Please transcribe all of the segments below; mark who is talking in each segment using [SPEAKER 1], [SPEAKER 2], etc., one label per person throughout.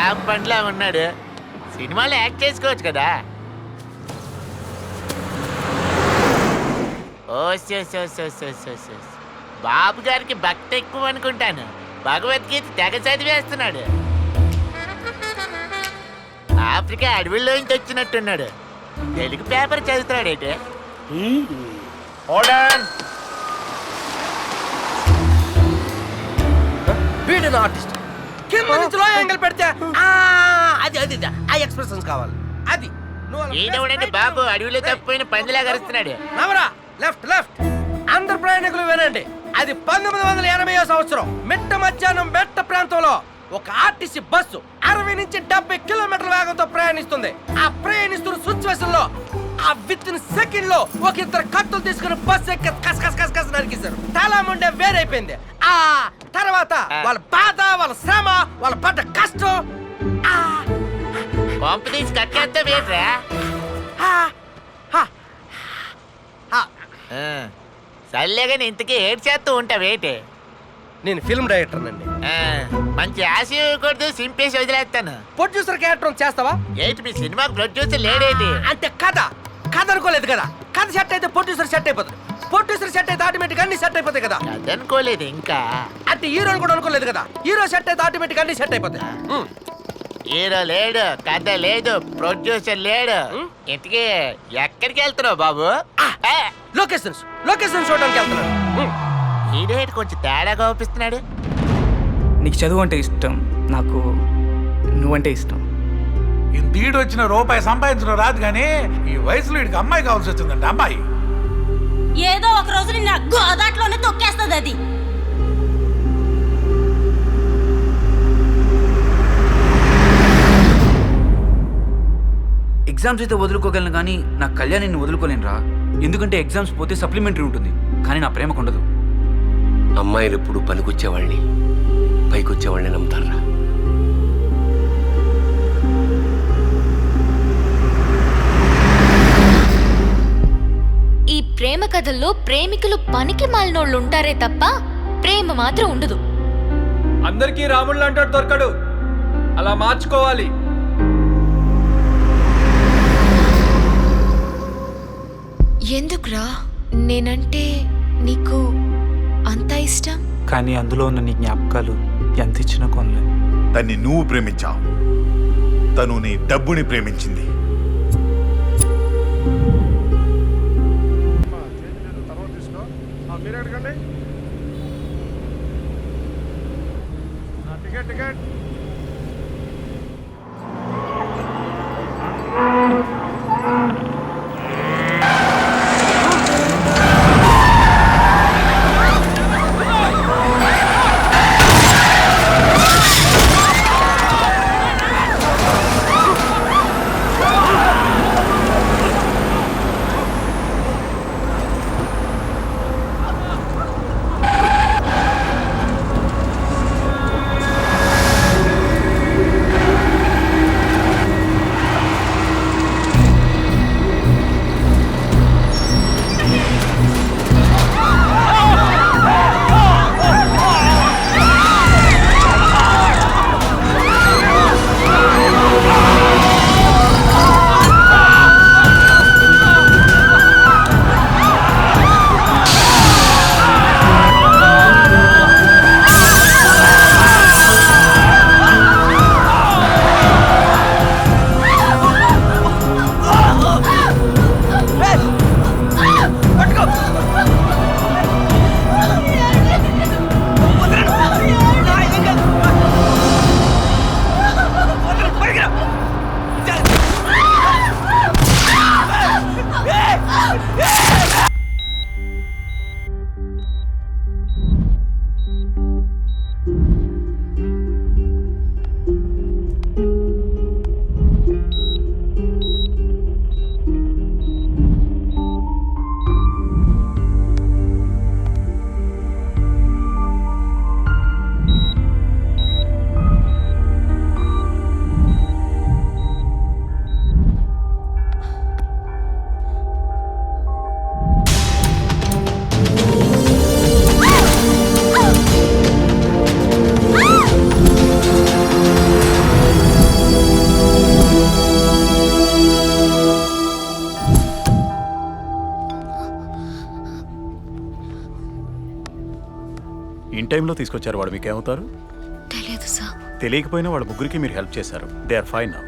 [SPEAKER 1] జామ పండులా ఉన్నాడు, సినిమాలో యాక్ట్ చేసుకోవచ్చు కదా. బాబు గారికి భక్తి ఎక్కువ అనుకుంటాను. భగవద్గీత తెగ చదివేస్తున్నాడు. ఆఫ్రికా అడవిలోంచి వచ్చినట్టున్నాడు. తెలుగు పేపర్ చదువుతాడైతే.
[SPEAKER 2] వీడిన ఆర్టిస్ట్ కింద నుంచి లో యాంగిల్ పెడితే అది అది ఆ ఎక్స్ప్రెషన్స్ కావాలి. అది
[SPEAKER 1] ఈయనవుడండి బాబు, అడవిలో తప్పిపోయిన పందిలా కరుస్తున్నాడు.
[SPEAKER 2] నవరా లెఫ్ట్ లెఫ్ట్. అందరు ప్రయాణికులు వినండి. అది 1980వ సంవత్సరం మిట్ట మధ్యాహ్నం బెట్ట ప్రాంతంలో ఒక ఆర్టీసీ బస్సు 60 నుంచి 70 కిలోమీటర్ల వేగంతో ప్రయాణిస్తుంది. ఆ ప్రయాణిస్తున్న సిచ్యువేషన్ లో ఆ విత్ ఇన్ సెకండ్ లో ఒక ఇద్దరు కత్తులు తీసుకుని బస్సు ఎక్కి కస్ కస్ కస్ కస్ నరికేశారు. తల ముండే వేరైపోయింది. ఆ తర్వాత వాళ్ళ బాధ, వాళ్ళ శ్రమ, వాళ్ళ పడ్డ కష్టం
[SPEAKER 1] పంప తీసి కట్టేస్తే వేట్రా. సర్లేగాని ఇంతకీ ఏడ్ చేస్తూ ఉంటావేటి?
[SPEAKER 2] నేను ఫిల్మ్ డైరెక్టర్ అండి.
[SPEAKER 1] మంచి ఆశ ఇవ్వకూడదు, సింపేసి వదిలేస్తాను.
[SPEAKER 2] ప్రొడ్యూసర్ క్యారెక్టర్ చేస్తావా?
[SPEAKER 1] ఏంటి మీ సినిమాకి ప్రొడ్యూసర్ లేడేటి?
[SPEAKER 2] అంటే కథ అనుకోలేదు కదా. కథ సెట్ అయితే ప్రొడ్యూసర్ సెట్ అయిపోతుంది. ప్రొడ్యూసర్ సెట్ అయితే ఆటోమేటిక్ అన్ని సెట్ అయిపోతాయి కదా.
[SPEAKER 1] అది అనుకోలేదు ఇంకా.
[SPEAKER 2] అంటే హీరోని కూడా అనుకోలేదు కదా. హీరో సెట్ అయితే ఆటోమేటిక్ అన్ని సెట్ అయిపోతాయి.
[SPEAKER 1] హీరో లేడు, కథ లేదు, ప్రొడ్యూసర్ లేడు. ఇంతకీ ఎక్కడికి వెళ్తున్నావు బాబు?
[SPEAKER 2] లొకేషన్స్ చూడడానికి వెళ్తున్నాడు.
[SPEAKER 1] హీరో కొంచెం తేడాగా ఒప్పిస్తున్నాడు.
[SPEAKER 3] నీకు చదువు అంటే ఇష్టం, నాకు నువ్వంటే ఇష్టం.
[SPEAKER 4] ఇంతీడు వచ్చిన రూపాయి సంపాదించడం రాదు కానీ ఈ వయసులో వీడికి అమ్మాయి కావాల్సి వచ్చిందండి. అమ్మాయి
[SPEAKER 5] ఏదో ఒక రోజు నిన్న గోదాట్లోనే తొక్కేస్తుంది అది.
[SPEAKER 3] ఎగ్జామ్స్ అయితే వదులుకోగలను కానీ నా కళ్యాణాన్ని వదులుకోలేను రా. ఎందుకంటే ఎగ్జామ్స్ పోతే సప్లిమెంటరీ ఉంటుంది, కానీ నా ప్రేమకు ఉండదు.
[SPEAKER 6] అమ్మాయిలు ఎప్పుడు పనికొచ్చేవాళ్ళని, పైకొచ్చేవాళ్ళని నమ్ముతారా?
[SPEAKER 7] ఈ ప్రేమ కథల్లో ప్రేమికులు పనికి మాలినోళ్ళు ఉంటారే తప్ప ప్రేమ మాత్రం ఉండదు.
[SPEAKER 8] అందరికీ రాముళ్ళు అంటాడు దొరకడు, అలా మార్చుకోవాలి.
[SPEAKER 7] ఎందుకురా నేనంటే నీకు అంత ఇష్టం?
[SPEAKER 3] కానీ అందులో ఉన్న నీ జ్ఞాపకాలు ఎంత ఇచ్చినా కొనలేదు.
[SPEAKER 9] తన్ని నువ్వు ప్రేమించావు, తను నీ డబ్బుని ప్రేమించింది.
[SPEAKER 10] ఇన్ టైంలో తీసుకొచ్చారు. వాడు మీకేమవుతారు?
[SPEAKER 7] తెలియదు సార్.
[SPEAKER 10] తెలియకపోయినా వాళ్ళ ముగ్గురికి మీరు హెల్ప్ చేశారు. They are fine now.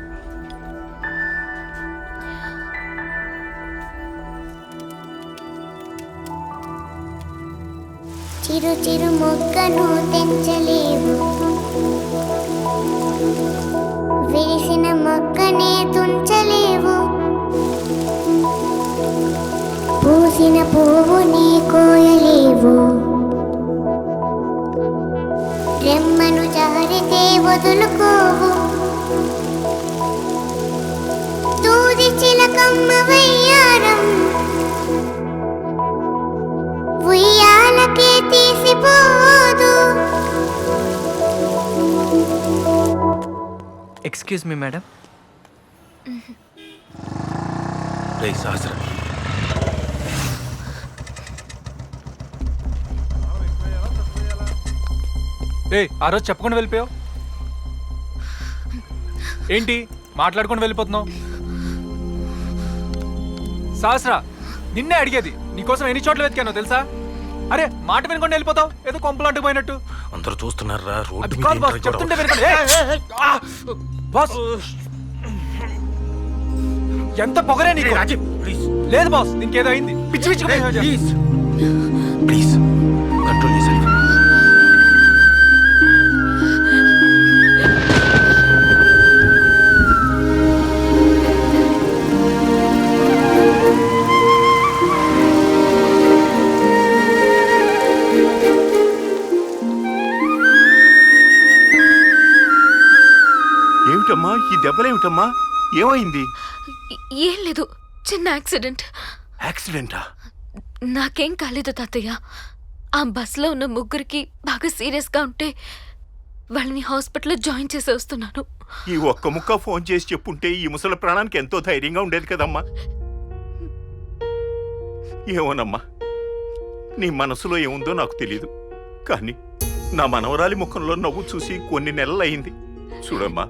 [SPEAKER 11] చిరు చిరు మొక్కను తెంచలేవు, విరిసిన మొక్కనే తుంచలేవు, పూసిన పువ్వుని కోయలేవు, రెమ్మను జారితే వదులుకోవు, తూది చిలకమ్మ వయ్యారం ఉయ్యాలకే తీసిపోదు.
[SPEAKER 2] Excuse me madam.
[SPEAKER 6] సహస్ర
[SPEAKER 8] ఆ రోజు చెప్పకుండా వెళ్ళిపోయావు ఏంటి? మాట్లాడుకొని వెళ్ళిపోతున్నావు. సహస్ర, నిన్నే అడిగేది. నీకోసం ఎన్ని చోట్ల వెతికానో తెలుసా? అరే మాట వినకుండా వెళ్ళిపోతావు, ఏదో కొంపలు అంటుకుపోయినట్టు.
[SPEAKER 6] అందరూ చూస్తున్నారా?
[SPEAKER 8] అది కాదు బాస్, చెప్తుంటే వినకండి. బాస్, ఎంత పొగరే నీకు. లేదు బాస్, ఇంకేదో అయింది. పిచ్చి పిచ్చి
[SPEAKER 6] ప్లీజ్ కంట్రోల్ చేసేది.
[SPEAKER 9] ఏమిటమ్మా ఈ దెబ్బలేమిటమ్మా? ఏమైంది?
[SPEAKER 7] ఏం లేదు, చిన్న యాక్సిడెంట్.
[SPEAKER 9] యాక్సిడెంటా?
[SPEAKER 7] నాకేం కాలేదు తాతయ్య. ఆ బస్సులో ఉన్న ముగ్గురికి బాగా సీరియస్గా ఉంటే వాళ్ళని హాస్పిటల్లో జాయిన్ చేసి వస్తున్నాను.
[SPEAKER 9] ఈ ఒక్క ముక్క ఫోన్ చేసి చెప్పుంటే ఈ ముసలి ప్రాణానికి ఎంతో ధైర్యంగా ఉండేది కదమ్మా. ఏమోనమ్మా, నీ మనసులో ఏముందో నాకు తెలీదు, కానీ నా మనవరాలి ముఖంలో నవ్వు చూసి కొన్ని నెలలయ్యింది. చూడమ్మా,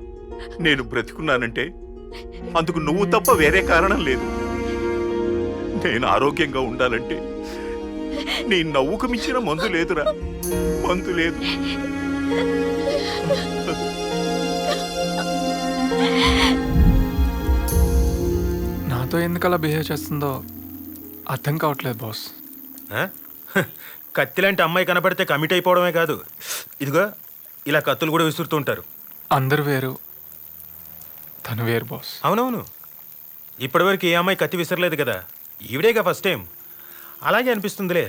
[SPEAKER 9] నేను బ్రతికున్నానంటే అందుకు నువ్వు తప్ప వేరే కారణం లేదు. నేను ఆరోగ్యంగా ఉండాలంటే నీ నవ్వుకు మించిన మందు లేదురా, మందు లేదు.
[SPEAKER 8] నాతో ఎందుకు అలా బిహేవ్ చేస్తుందో అర్థం కావట్లేదు బాస్.
[SPEAKER 12] కత్తిలాంటి అమ్మాయి కనపడితే కమిట్ అయిపోవడమే కాదు, ఇదిగో ఇలా కత్తులు కూడా విసురుతుంటారు.
[SPEAKER 8] అందరు వేరు, తను వేరు బాస్.
[SPEAKER 12] అవునవును, ఇప్పటివరకు ఏ అమ్మాయి కత్తి విసరలేదు కదా, ఈవిడేగా ఫస్ట్ టైం. అలాగే అనిపిస్తుందిలే.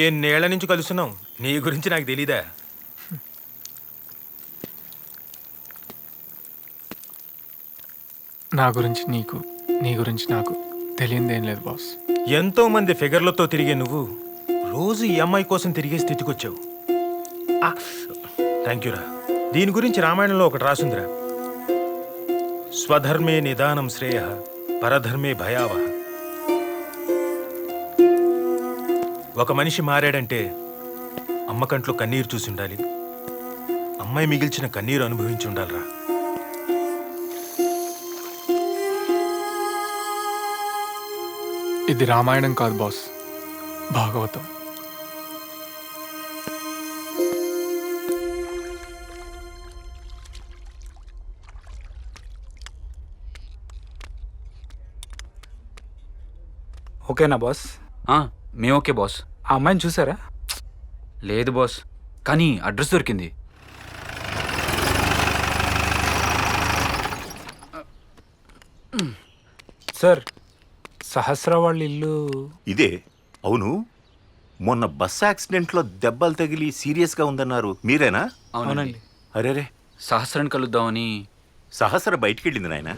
[SPEAKER 12] ఎన్నేళ్ల నుంచి కలుస్తున్నాం, నీ గురించి నాకు తెలీదా?
[SPEAKER 8] నా గురించి నీకు, నీ గురించి నాకు తెలియదేం లేదు బాస్.
[SPEAKER 12] ఎంతో మంది ఫిగర్లతో తిరిగే నువ్వు రోజు ఈ అమ్మాయి కోసం తిరిగే స్థితికి వచ్చావు. థ్యాంక్ యూరా. దీని గురించి రామాయణంలో ఒకటి రాసుందిరా, స్వధర్మే నిదానం శ్రేయ, పరధర్మే భయావహ. ఒక మనిషి మారాడంటే అమ్మ కంట్లో కన్నీరు చూసి ఉండాలి, అమ్మాయి మిగిల్చిన కన్నీరు అనుభవించి ఉండాలిరా.
[SPEAKER 8] ఇది రామాయణం కాదు బాస్, భాగవతం.
[SPEAKER 3] ఓకేనా బాస్? మేము ఓకే బాస్.
[SPEAKER 8] ఆ అమ్మాయిని చూసారా?
[SPEAKER 3] లేదు బాస్, కానీ అడ్రస్ దొరికింది.
[SPEAKER 8] సార్, సహస్ర వాళ్ళ ఇల్లు
[SPEAKER 9] ఇదే. అవును, మొన్న బస్ యాక్సిడెంట్లో దెబ్బలు తగిలి సీరియస్గా ఉందన్నారు, మీరేనా?
[SPEAKER 3] అవునండి.
[SPEAKER 9] అరేరే,
[SPEAKER 3] సహస్రాన్ని కలుద్దామని.
[SPEAKER 9] సహస్ర బయటికి వెళ్ళింది నాయన.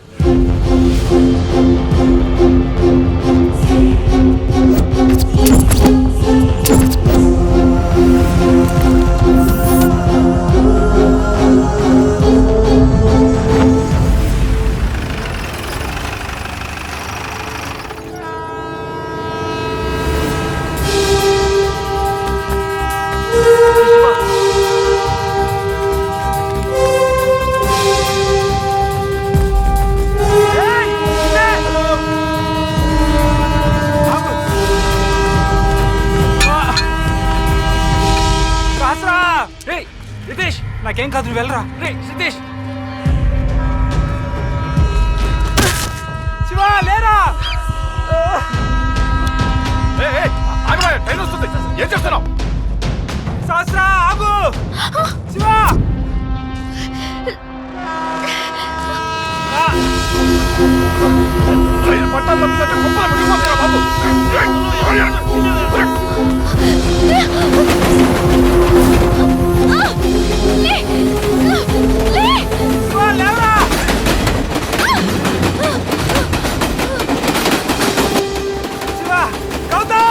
[SPEAKER 8] నువ్వు వెళ్ళరా. రే సిద్ధేష్, శివ లేరా.
[SPEAKER 4] ట్రైన్ వస్తుంది, ఏం చేస్తున్నావు?
[SPEAKER 8] సహస్ర ఆగు. శివ
[SPEAKER 4] ట్రైన్ పట్టాలు తప్పినట్టు కుప్పలు మునిగిపోతారా బాబు?
[SPEAKER 8] శివ లేరా. శివ గౌతమ్,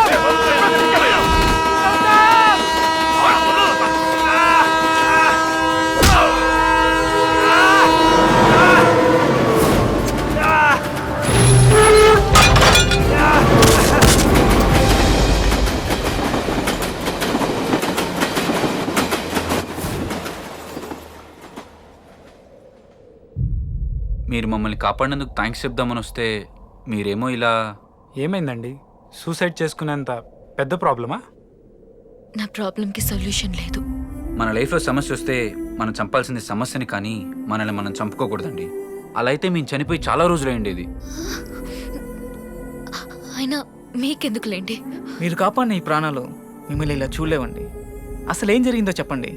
[SPEAKER 3] మీరు మమ్మల్ని కాపాడినందుకు థ్యాంక్స్ చెప్దామని వస్తే మీరేమో ఇలా.
[SPEAKER 8] ఏమైందండి? సూసైడ్ చేసుకునేంత పెద్ద ప్రాబ్లమా?
[SPEAKER 7] నా ప్రాబ్లంకి సొల్యూషన్ లేదు.
[SPEAKER 3] మన లైఫ్లో సమస్య వస్తే మనం చంపాల్సింది సమస్యని కానీ మనల్ని మనం చంపుకోకూడదండి. అలా అయితే మేము చనిపోయి చాలా రోజులైండేది.
[SPEAKER 7] అయినా మీకెందుకులేండి.
[SPEAKER 13] మీరు కాపాడిన ఈ ప్రాణాలు మిమ్మల్ని ఇలా చూడలేవండి. అసలు ఏం జరిగిందో చెప్పండి.